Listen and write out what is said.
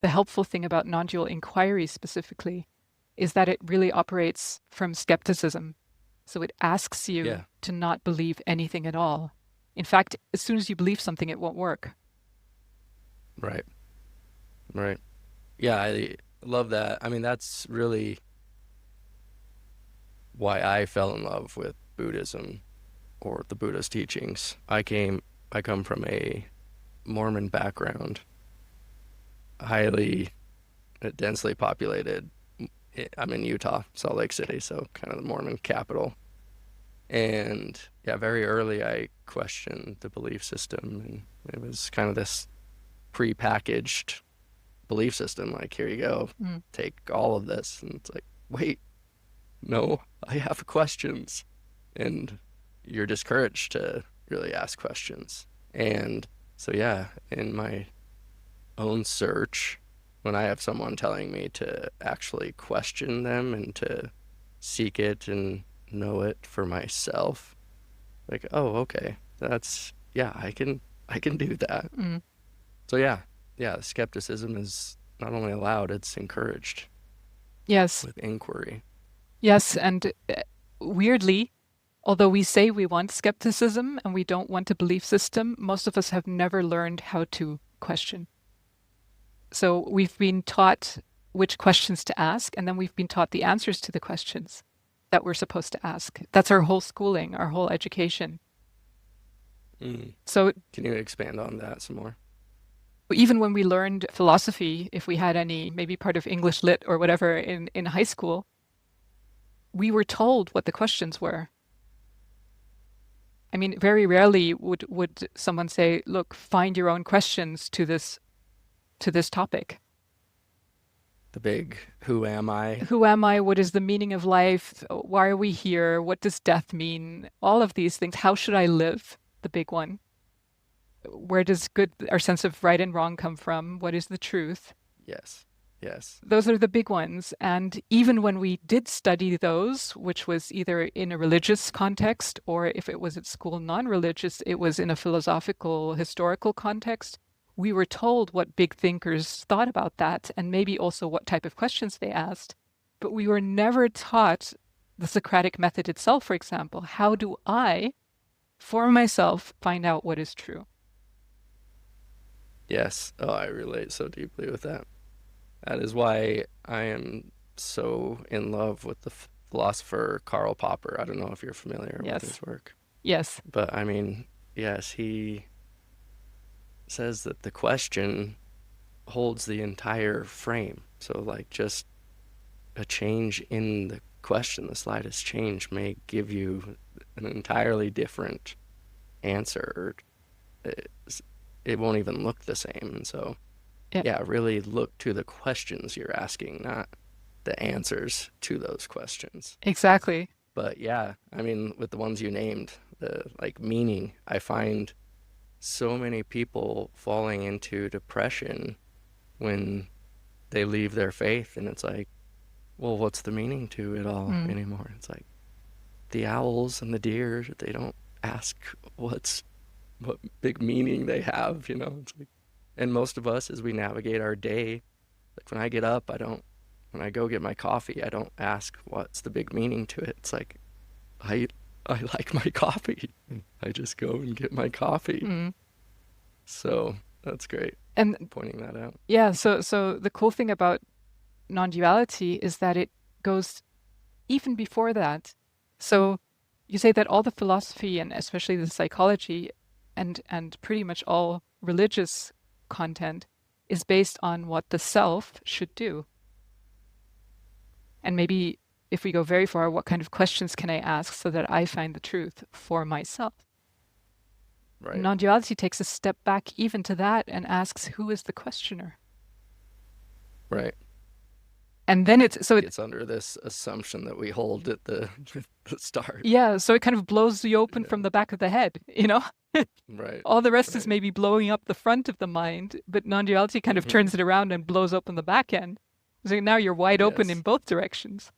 the helpful thing about non-dual inquiry specifically is that it really operates from skepticism. So it asks you Yeah. to not believe anything at all. In fact, as soon as you believe something, it won't work. Right. Right. Yeah, I love that. I mean, that's really why I fell in love with Buddhism or the Buddha's teachings. I come from a Mormon background, highly densely populated. I'm in Utah, Salt Lake City, so kind of the Mormon capital. And yeah, very early I questioned the belief system, and it was kind of this pre-packaged belief system. Like, here you go, Mm. take all of this, and it's like, wait, no, I have questions, and you're discouraged to really ask questions. And so yeah, in my own search, when I have someone telling me to actually question them and to seek it and know it for myself, like, oh, okay, that's, yeah, I can do that. Mm. So yeah, yeah, skepticism is not only allowed, it's encouraged Yes, with inquiry. yes. And weirdly, although we say we want skepticism and we don't want a belief system, most of us have never learned how to question. So we've been taught which questions to ask, and then we've been taught the answers to the questions that we're supposed to ask. That's our whole schooling, our whole education. Mm. So Can you expand on that some more? even when we learned philosophy, if we had any, maybe part of English lit or whatever in high school, we were told what the questions were. I mean, very rarely would someone say, "Look, find your own questions to this topic. The big who am I? Who am I? What is the meaning of life? Why are we here? What does death mean? All of these things. How should I live? The big one. Where does good, our sense of right and wrong come from? What is the truth?" Yes. Yes. Those are the big ones. And even when we did study those, which was either in a religious context or if it was at school non-religious, it was in a philosophical, historical context, we were told what big thinkers thought about that and maybe also what type of questions they asked. But we were never taught the Socratic method itself, for example. How do I, for myself, find out what is true? Yes. Oh, I relate so deeply with that. That is why I am so in love with the philosopher Karl Popper. I don't know if you're familiar with Yes. his work, Yes. but I mean, yes, he says that the question holds the entire frame. So, like, just a change in the question, the slightest change, may give you an entirely different answer. It, it won't even look the same. And so, Yeah. yeah, really look to the questions you're asking, not the answers to those questions. Exactly. But yeah, I mean, with the ones you named, the like meaning, I find so many people falling into depression when they leave their faith, and it's like, well, what's the meaning to it all Mm. anymore? It's like the owls and the deer, they don't ask what big meaning they have, you know? It's like, and most of us, as we navigate our day, like when I get up, when I go get my coffee, I don't ask what's the big meaning to it. It's like, I, I like my coffee. I just go and get my coffee. Mm. So that's great And pointing that out. yeah, so the cool thing about non-duality is that it goes even before that. So you say that all the philosophy and especially the psychology and pretty much all religious content is based on what the self should do. And maybe if we go very far, what kind of questions can I ask so that I find the truth for myself? Right. Non-duality takes a step back even to that and asks, who is the questioner? Right. And then it's so it It's under this assumption that we hold at the start. yeah, so it kind of blows you open Yeah. from the back of the head, you know? Right. All the rest is Right. maybe blowing up the front of the mind, but non-duality kind of Hmm. turns it around and blows open the back end. So now you're wide open in Yes. both directions.